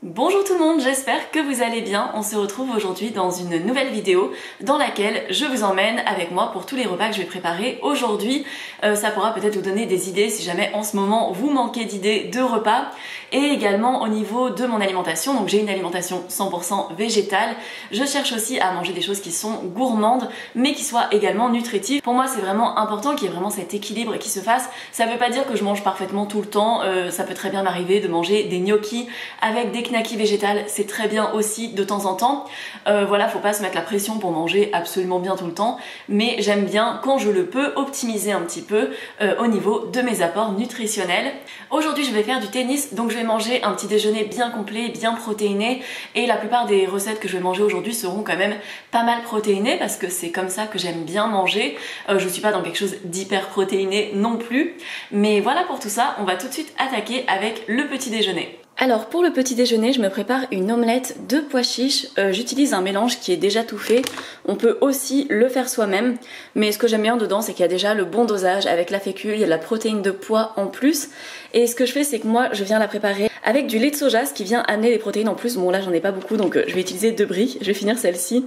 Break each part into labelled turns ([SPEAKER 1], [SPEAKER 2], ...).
[SPEAKER 1] Bonjour tout le monde, j'espère que vous allez bien. On se retrouve aujourd'hui dans une nouvelle vidéo dans laquelle je vous emmène avec moi pour tous les repas que je vais préparer aujourd'hui. Ça pourra peut-être vous donner des idées si jamais en ce moment vous manquez d'idées de repas. Et également au niveau de mon alimentation, donc j'ai une alimentation 100% végétale. Je cherche aussi à manger des choses qui sont gourmandes mais qui soient également nutritives. Pour moi c'est vraiment important qu'il y ait vraiment cet équilibre qui se fasse. Ça veut pas dire que je mange parfaitement tout le temps, ça peut très bien m'arriver de manger des gnocchis avec des knackis végétales, c'est très bien aussi de temps en temps. Voilà, faut pas se mettre la pression pour manger absolument bien tout le temps, mais j'aime bien quand je le peux optimiser un petit peu au niveau de mes apports nutritionnels. Aujourd'hui je vais faire du tennis, donc je vais manger un petit déjeuner bien complet, bien protéiné, et la plupart des recettes que je vais manger aujourd'hui seront quand même pas mal protéinées parce que c'est comme ça que j'aime bien manger. Je suis pas dans quelque chose d'hyper protéiné non plus, mais voilà, pour tout ça on va tout de suite attaquer avec le petit déjeuner. Alors pour le petit déjeuner, je me prépare une omelette de pois chiches. J'utilise un mélange qui est déjà tout fait. On peut aussi le faire soi-même, mais ce que j'aime bien dedans, c'est qu'il y a déjà le bon dosage avec la fécule, il y a de la protéine de pois en plus. Et ce que je fais, c'est que moi, je viens la préparer avec du lait de soja, ce qui vient amener des protéines en plus. Bon là, j'en ai pas beaucoup, donc je vais utiliser 2 briques. Je vais finir celle-ci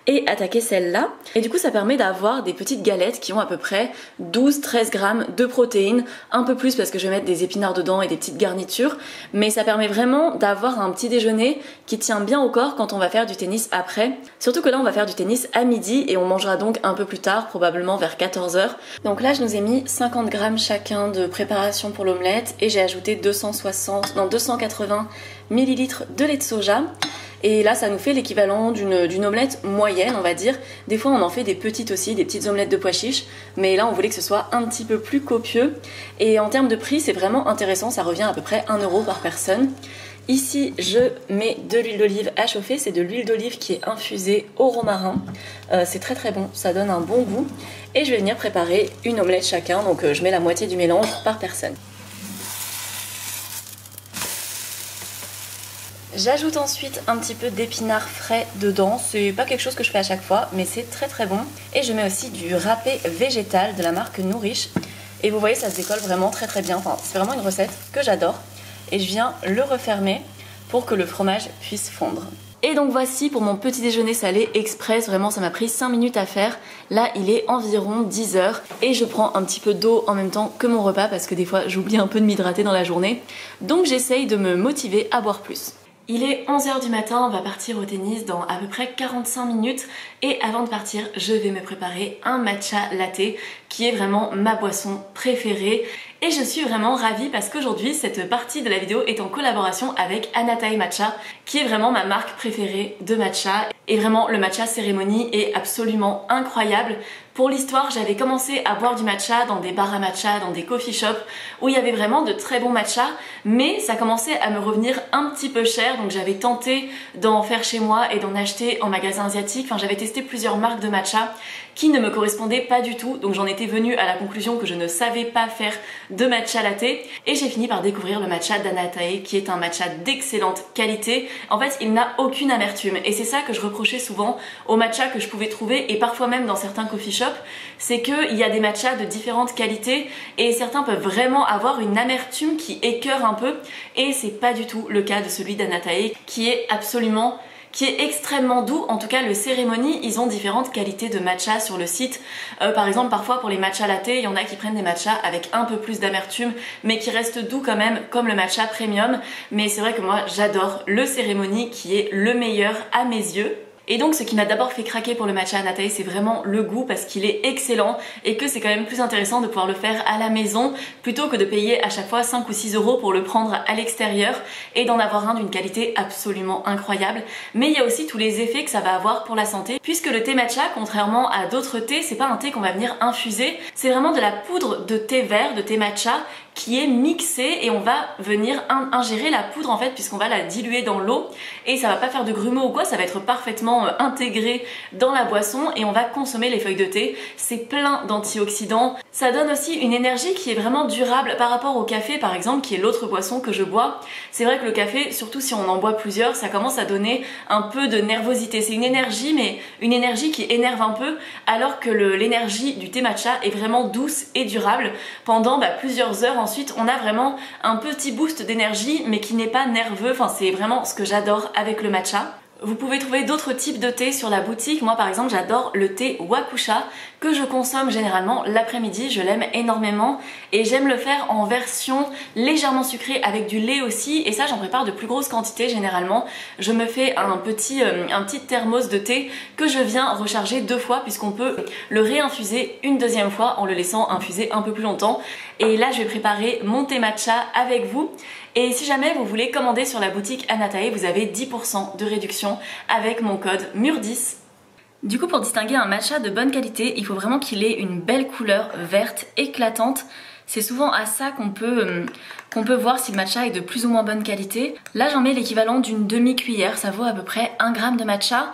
[SPEAKER 1] et attaquer celle-là. Et du coup, ça permet d'avoir des petites galettes qui ont à peu près 12-13 grammes de protéines. Un peu plus parce que je vais mettre des épinards dedans et des petites garnitures, mais ça permet vraiment d'avoir un petit déjeuner qui tient bien au corps quand on va faire du tennis après. Surtout que là on va faire du tennis à midi et on mangera donc un peu plus tard, probablement vers 14h. Donc là je nous ai mis 50 grammes chacun de préparation pour l'omelette et j'ai ajouté 280 millilitres de lait de soja. Et là ça nous fait l'équivalent d'une omelette moyenne, on va dire. Des fois on en fait des petites aussi, des petites omelettes de pois chiches, mais là on voulait que ce soit un petit peu plus copieux. Et en termes de prix c'est vraiment intéressant, ça revient à peu près 1 € par personne. Ici je mets de l'huile d'olive à chauffer, c'est de l'huile d'olive qui est infusée au romarin. C'est très très bon, ça donne un bon goût. Et je vais venir préparer une omelette chacun, donc je mets la moitié du mélange par personne. J'ajoute ensuite un petit peu d'épinards frais dedans, c'est pas quelque chose que je fais à chaque fois, mais c'est très très bon. Et je mets aussi du râpé végétal de la marque Nourish. Et vous voyez, ça se décolle vraiment très très bien, enfin, c'est vraiment une recette que j'adore. Et je viens le refermer pour que le fromage puisse fondre. Et donc voici pour mon petit déjeuner salé express, vraiment ça m'a pris 5 minutes à faire. Là il est environ 10h et je prends un petit peu d'eau en même temps que mon repas parce que des fois j'oublie un peu de m'hydrater dans la journée. Donc j'essaye de me motiver à boire plus. Il est 11h du matin, on va partir au tennis dans à peu près 45 minutes et avant de partir, je vais me préparer un matcha latte qui est vraiment ma boisson préférée. Et je suis vraiment ravie parce qu'aujourd'hui, cette partie de la vidéo est en collaboration avec Anatae Matcha, qui est vraiment ma marque préférée de matcha. Et vraiment, le matcha cérémonie est absolument incroyable. Pour l'histoire, j'avais commencé à boire du matcha dans des bars à matcha, dans des coffee shops, où il y avait vraiment de très bons matchas, mais ça commençait à me revenir un petit peu cher, donc j'avais tenté d'en faire chez moi et d'en acheter en magasin asiatique. Enfin, j'avais testé plusieurs marques de matcha qui ne me correspondaient pas du tout, donc j'en étais venue à la conclusion que je ne savais pas faire de matcha latte, et j'ai fini par découvrir le matcha d'Anatae, qui est un matcha d'excellente qualité. En fait, il n'a aucune amertume, et c'est ça que je reprochais souvent aux matchas que je pouvais trouver, et parfois même dans certains coffee shops, c'est qu'il y a des matchas de différentes qualités, et certains peuvent vraiment avoir une amertume qui écœure un peu, et c'est pas du tout le cas de celui d'Anatae, qui est extrêmement doux. En tout cas, le cérémonie, ils ont différentes qualités de matcha sur le site. Par exemple, parfois pour les matcha latte, il y en a qui prennent des matchas avec un peu plus d'amertume, mais qui restent doux quand même, comme le matcha premium. Mais c'est vrai que moi, j'adore le cérémonie, qui est le meilleur à mes yeux. Et donc ce qui m'a d'abord fait craquer pour le matcha Anatae, c'est vraiment le goût, parce qu'il est excellent et que c'est quand même plus intéressant de pouvoir le faire à la maison plutôt que de payer à chaque fois 5 ou 6 € pour le prendre à l'extérieur et d'en avoir un d'une qualité absolument incroyable. Mais il y a aussi tous les effets que ça va avoir pour la santé, puisque le thé matcha, contrairement à d'autres thés, c'est pas un thé qu'on va venir infuser, c'est vraiment de la poudre de thé vert, de thé matcha, qui est mixée, et on va venir ingérer la poudre en fait, puisqu'on va la diluer dans l'eau, et ça va pas faire de grumeaux ou quoi, ça va être parfaitement intégré dans la boisson et on va consommer les feuilles de thé. C'est plein d'antioxydants, Ça donne aussi une énergie qui est vraiment durable par rapport au café par exemple, qui est l'autre boisson que je bois. C'est vrai que le café, surtout si on en boit plusieurs, ça commence à donner un peu de nervosité. C'est une énergie, mais une énergie qui énerve un peu, alors que l'énergie du thé matcha est vraiment douce et durable. Pendant plusieurs heures ensuite, on a vraiment un petit boost d'énergie, mais qui n'est pas nerveux. Enfin, c'est vraiment ce que j'adore avec le matcha. Vous pouvez trouver d'autres types de thé sur la boutique. Moi par exemple j'adore le thé Wakusha que je consomme généralement l'après-midi, je l'aime énormément et j'aime le faire en version légèrement sucrée avec du lait aussi et ça j'en prépare de plus grosses quantités généralement. Je me fais un petit thermos de thé que je viens recharger 2 fois puisqu'on peut le réinfuser une deuxième fois en le laissant infuser un peu plus longtemps. Et là je vais préparer mon thé matcha avec vous. Et si jamais vous voulez commander sur la boutique Anatae, vous avez 10% de réduction avec mon code MUR10. Du coup, pour distinguer un matcha de bonne qualité, il faut vraiment qu'il ait une belle couleur verte éclatante. C'est souvent à ça qu'on peut voir si le matcha est de plus ou moins bonne qualité. Là, j'en mets l'équivalent d'une demi-cuillère, ça vaut à peu près 1 gramme de matcha.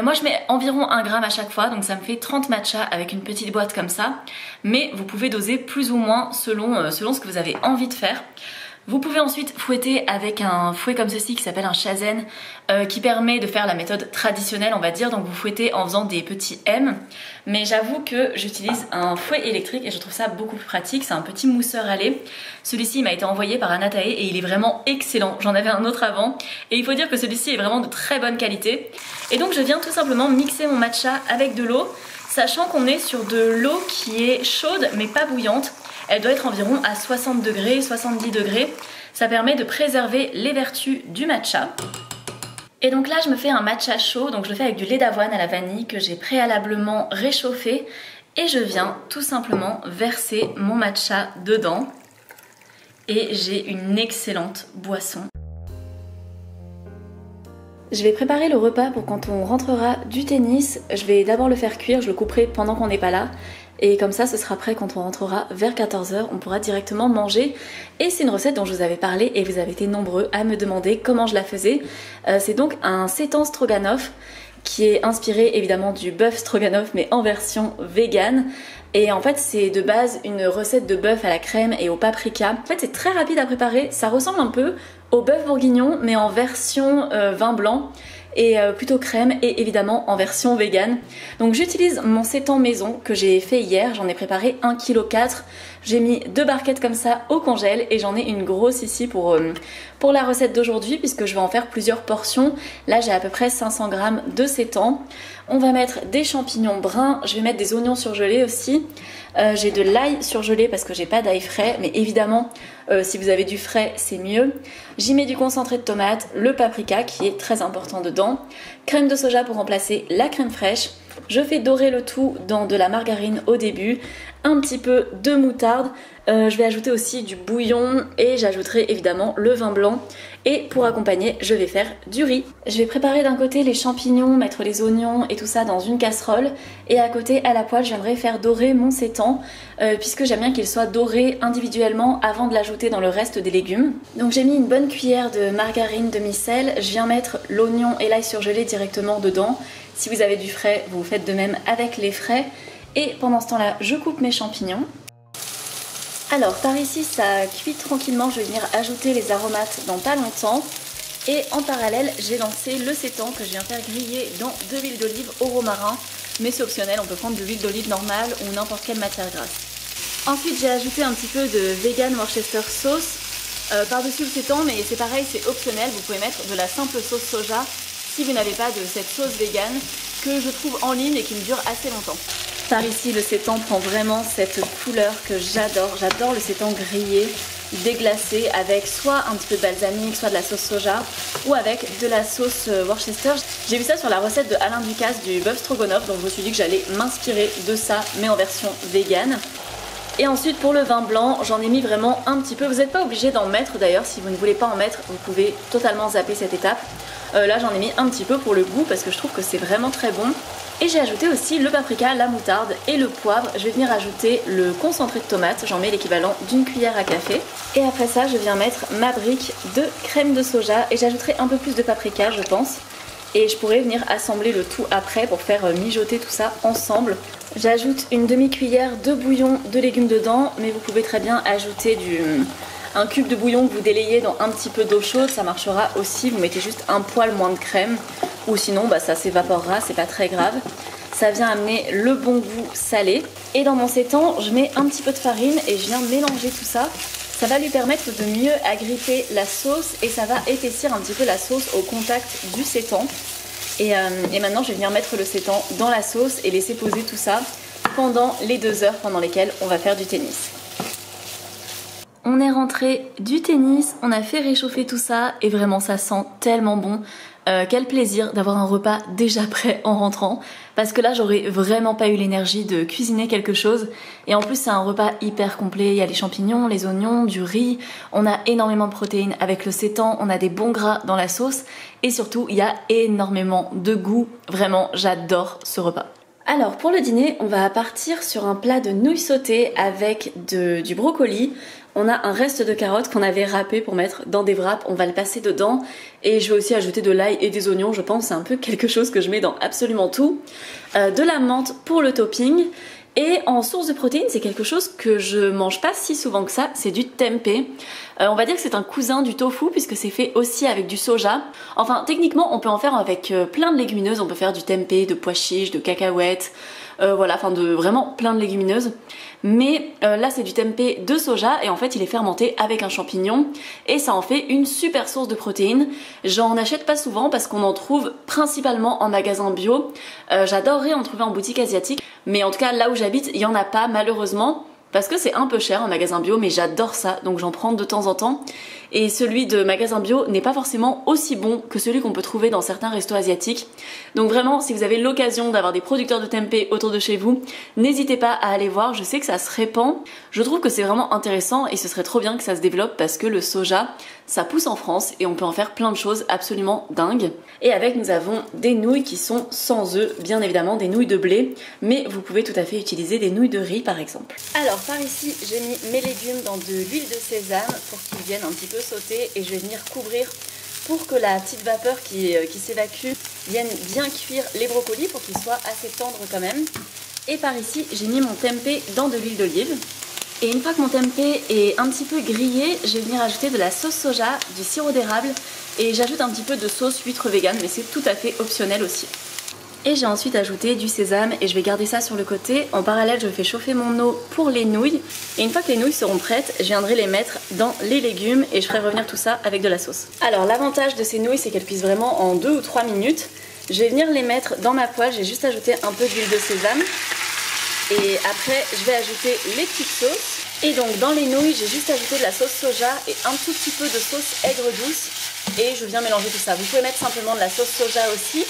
[SPEAKER 1] Moi, je mets environ 1 gramme à chaque fois, donc ça me fait 30 matchas avec une petite boîte comme ça. Mais vous pouvez doser plus ou moins selon ce que vous avez envie de faire. Vous pouvez ensuite fouetter avec un fouet comme ceci qui s'appelle un shazen qui permet de faire la méthode traditionnelle on va dire, donc vous fouettez en faisant des petits M, mais j'avoue que j'utilise un fouet électrique et je trouve ça beaucoup plus pratique, c'est un petit mousseur à lait. Celui-ci m'a été envoyé par Anatae et il est vraiment excellent, j'en avais un autre avant et il faut dire que celui-ci est vraiment de très bonne qualité. Et donc je viens tout simplement mixer mon matcha avec de l'eau, sachant qu'on est sur de l'eau qui est chaude mais pas bouillante. Elle doit être environ à 60 degrés, 70 degrés. Ça permet de préserver les vertus du matcha. Et donc là, je me fais un matcha chaud. Donc je le fais avec du lait d'avoine à la vanille que j'ai préalablement réchauffé. Et je viens tout simplement verser mon matcha dedans. Et j'ai une excellente boisson. Je vais préparer le repas pour quand on rentrera du tennis. Je vais d'abord le faire cuire, je le couperai pendant qu'on n'est pas là. Et comme ça, ce sera prêt quand on rentrera vers 14 h. On pourra directement manger. Et c'est une recette dont je vous avais parlé et vous avez été nombreux à me demander comment je la faisais. C'est donc un seitan stroganoff qui est inspiré évidemment du bœuf stroganoff mais en version vegan. Et en fait c'est de base une recette de bœuf à la crème et au paprika. En fait c'est très rapide à préparer, ça ressemble un peu au bœuf bourguignon mais en version vin blanc et plutôt crème et évidemment en version vegan. Donc j'utilise mon seitan maison que j'ai fait hier, j'en ai préparé 1,4 kg. J'ai mis 2 barquettes comme ça au congèle et j'en ai une grosse ici pour la recette d'aujourd'hui puisque je vais en faire plusieurs portions. Là j'ai à peu près 500 g de seitan. On va mettre des champignons bruns, je vais mettre des oignons surgelés aussi. J'ai de l'ail surgelé parce que j'ai pas d'ail frais, mais évidemment si vous avez du frais c'est mieux. J'y mets du concentré de tomate, le paprika qui est très important dedans, crème de soja pour remplacer la crème fraîche. Je fais dorer le tout dans de la margarine au début, un petit peu de moutarde, je vais ajouter aussi du bouillon et j'ajouterai évidemment le vin blanc. Et pour accompagner, je vais faire du riz. Je vais préparer d'un côté les champignons, mettre les oignons et tout ça dans une casserole. Et à côté, à la poêle, j'aimerais faire dorer mon seitan puisque j'aime bien qu'il soit doré individuellement avant de l'ajouter dans le reste des légumes. Donc j'ai mis une bonne cuillère de margarine demi-sel. Je viens mettre l'oignon et l'ail surgelé directement dedans. Si vous avez du frais, vous faites de même avec les frais. Et pendant ce temps-là, je coupe mes champignons. Alors par ici ça cuit tranquillement, je vais venir ajouter les aromates dans pas longtemps. Et en parallèle j'ai lancé le seitan que je viens faire griller dans de l'huile d'olive au romarin. Mais c'est optionnel, on peut prendre de l'huile d'olive normale ou n'importe quelle matière grasse. Ensuite j'ai ajouté un petit peu de vegan Worcester sauce par-dessus le seitan, mais c'est pareil, c'est optionnel, vous pouvez mettre de la simple sauce soja si vous n'avez pas de cette sauce vegan que je trouve en ligne et qui me dure assez longtemps. Par ici, le seitan prend vraiment cette couleur que j'adore. J'adore le seitan grillé, déglacé avec soit un petit peu de balsamique, soit de la sauce soja ou avec de la sauce Worcester. J'ai vu ça sur la recette de Alain Ducasse du bœuf stroganoff, donc je me suis dit que j'allais m'inspirer de ça mais en version vegan. Et ensuite pour le vin blanc, j'en ai mis vraiment un petit peu. Vous n'êtes pas obligé d'en mettre d'ailleurs, si vous ne voulez pas en mettre, vous pouvez totalement zapper cette étape. Là j'en ai mis un petit peu pour le goût parce que je trouve que c'est vraiment très bon. Et j'ai ajouté aussi le paprika, la moutarde et le poivre. Je vais venir ajouter le concentré de tomate, j'en mets l'équivalent d'une cuillère à café. Et après ça, je viens mettre ma brique de crème de soja et j'ajouterai un peu plus de paprika, je pense. et je pourrais venir assembler le tout après pour faire mijoter tout ça ensemble. J'ajoute une demi-cuillère de bouillon de légumes dedans, mais vous pouvez très bien ajouter un cube de bouillon que vous délayez dans un petit peu d'eau chaude, ça marchera aussi. Vous mettez juste un poil moins de crème, ou sinon ça s'évaporera, c'est pas très grave. Ça vient amener le bon goût salé. Et dans mon sétan, je mets un petit peu de farine et je viens mélanger tout ça. Ça va lui permettre de mieux agripper la sauce et ça va épaissir un petit peu la sauce au contact du sétan. Et maintenant, je vais venir mettre le sétan dans la sauce et laisser poser tout ça pendant les 2 heures pendant lesquelles on va faire du tennis. On est rentré du tennis, on a fait réchauffer tout ça et vraiment ça sent tellement bon. Quel plaisir d'avoir un repas déjà prêt en rentrant, parce que là j'aurais vraiment pas eu l'énergie de cuisiner quelque chose. Et en plus c'est un repas hyper complet, il y a les champignons, les oignons, du riz, on a énormément de protéines avec le sétan, on a des bons gras dans la sauce et surtout il y a énormément de goût. Vraiment j'adore ce repas. Alors pour le dîner, on va partir sur un plat de nouilles sautées avec du brocoli. On a un reste de carottes qu'on avait râpé pour mettre dans des wraps, on va le passer dedans. Et je vais aussi ajouter de l'ail et des oignons, je pense c'est un peu quelque chose que je mets dans absolument tout. De la menthe pour le topping. Et en source de protéines, c'est quelque chose que je mange pas si souvent que ça, c'est du tempeh. On va dire que c'est un cousin du tofu puisque c'est fait aussi avec du soja. Enfin, techniquement, on peut en faire avec plein de légumineuses. On peut faire du tempeh, de pois chiches, de cacahuètes, voilà, enfin de vraiment plein de légumineuses. Mais là, c'est du tempeh de soja et en fait, il est fermenté avec un champignon et ça en fait une super source de protéines. J'en achète pas souvent parce qu'on en trouve principalement en magasin bio. J'adorerais en trouver en boutique asiatique, mais en tout cas, là où j'habite, il y en a pas malheureusement. Parce que c'est un peu cher en magasin bio, mais j'adore ça, donc j'en prends de temps en temps. Et celui de magasin bio n'est pas forcément aussi bon que celui qu'on peut trouver dans certains restos asiatiques. Donc vraiment, si vous avez l'occasion d'avoir des producteurs de tempeh autour de chez vous, n'hésitez pas à aller voir, je sais que ça se répand. Je trouve que c'est vraiment intéressant et ce serait trop bien que ça se développe parce que le soja, ça pousse en France et on peut en faire plein de choses absolument dingues. Et avec, nous avons des nouilles qui sont sans œufs, bien évidemment des nouilles de blé, mais vous pouvez tout à fait utiliser des nouilles de riz par exemple. Alors par ici, j'ai mis mes légumes dans de l'huile de sésame pour qu'ils viennent un petit peu sauter et je vais venir couvrir pour que la petite vapeur qui s'évacue vienne bien cuire les brocolis pour qu'ils soient assez tendres quand même. Et par ici, j'ai mis mon tempeh dans de l'huile d'olive. Et une fois que mon tempeh est un petit peu grillé, je vais venir ajouter de la sauce soja, du sirop d'érable et j'ajoute un petit peu de sauce huître vegan, mais c'est tout à fait optionnel aussi. Et j'ai ensuite ajouté du sésame et je vais garder ça sur le côté. En parallèle, je fais chauffer mon eau pour les nouilles. Et une fois que les nouilles seront prêtes, je viendrai les mettre dans les légumes et je ferai revenir tout ça avec de la sauce. Alors l'avantage de ces nouilles, c'est qu'elles cuisent vraiment en 2 ou 3 minutes. Je vais venir les mettre dans ma poêle, j'ai juste ajouté un peu d'huile de sésame. Et après, je vais ajouter les petites sauces. Et donc dans les nouilles, j'ai juste ajouté de la sauce soja et un tout petit peu de sauce aigre douce. Et je viens mélanger tout ça. Vous pouvez mettre simplement de la sauce soja aussi.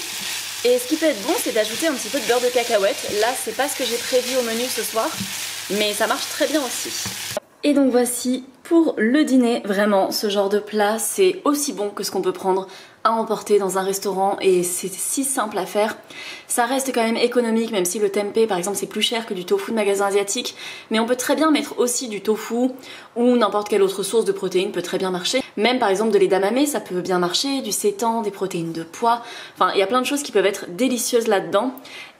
[SPEAKER 1] Et ce qui peut être bon, c'est d'ajouter un petit peu de beurre de cacahuète. Là, c'est pas ce que j'ai prévu au menu ce soir, mais ça marche très bien aussi. Et donc voici pour le dîner. Vraiment, ce genre de plat, c'est aussi bon que ce qu'on peut prendre à emporter dans un restaurant et c'est si simple à faire. Ça reste quand même économique, même si le tempeh par exemple c'est plus cher que du tofu de magasin asiatique, mais on peut très bien mettre aussi du tofu ou n'importe quelle autre source de protéines peut très bien marcher. Même par exemple de l'edamame, ça peut bien marcher, du seitan, des protéines de pois, enfin il y a plein de choses qui peuvent être délicieuses là-dedans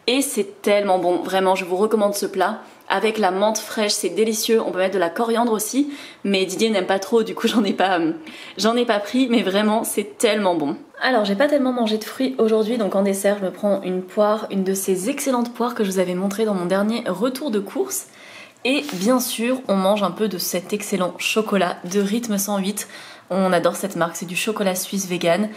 [SPEAKER 1] et c'est tellement bon, vraiment je vous recommande ce plat. Avec la menthe fraîche, c'est délicieux. On peut mettre de la coriandre aussi, mais Didier n'aime pas trop, du coup j'en ai pas pris, mais vraiment c'est tellement bon. Alors j'ai pas tellement mangé de fruits aujourd'hui, donc en dessert je me prends une poire, une de ces excellentes poires que je vous avais montré dans mon dernier retour de course. Et bien sûr, on mange un peu de cet excellent chocolat de Rythme 108. On adore cette marque, c'est du chocolat suisse vegan.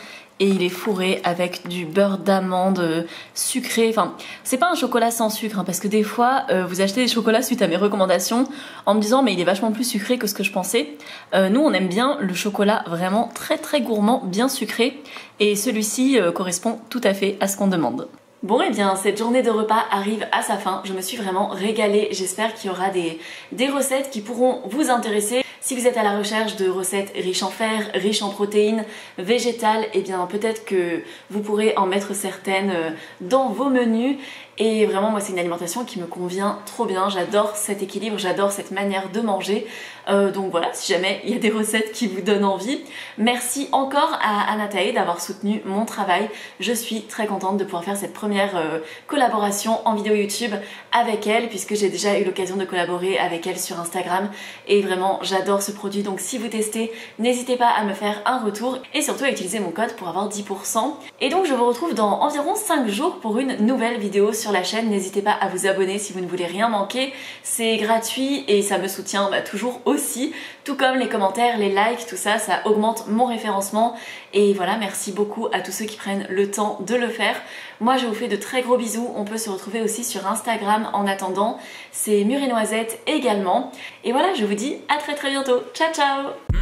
[SPEAKER 1] Et il est fourré avec du beurre d'amande sucré. Enfin, c'est pas un chocolat sans sucre, hein, parce que des fois, vous achetez des chocolats suite à mes recommandations en me disant mais il est vachement plus sucré que ce que je pensais. Nous, on aime bien le chocolat vraiment très très gourmand, bien sucré. Et celui-ci correspond tout à fait à ce qu'on demande. Bon et bien cette journée de repas arrive à sa fin, je me suis vraiment régalée, j'espère qu'il y aura des recettes qui pourront vous intéresser. Si vous êtes à la recherche de recettes riches en fer, riches en protéines, végétales, et bien peut-être que vous pourrez en mettre certaines dans vos menus. Et vraiment moi c'est une alimentation qui me convient trop bien, j'adore cet équilibre, j'adore cette manière de manger. Donc voilà, si jamais il y a des recettes qui vous donnent envie. Merci encore à Anatae d'avoir soutenu mon travail. Je suis très contente de pouvoir faire cette première collaboration en vidéo YouTube avec elle, puisque j'ai déjà eu l'occasion de collaborer avec elle sur Instagram. Et vraiment, j'adore ce produit. Donc si vous testez, n'hésitez pas à me faire un retour et surtout à utiliser mon code pour avoir 10%. Et donc je vous retrouve dans environ 5 jours pour une nouvelle vidéo sur la chaîne. N'hésitez pas à vous abonner si vous ne voulez rien manquer. C'est gratuit et ça me soutient toujours aussi, tout comme les commentaires, les likes, tout ça, ça augmente mon référencement. Et voilà, merci beaucoup à tous ceux qui prennent le temps de le faire. Moi je vous fais de très gros bisous, on peut se retrouver aussi sur Instagram en attendant, c'est Mûre et Noisette également. Et voilà, je vous dis à très bientôt, ciao ciao.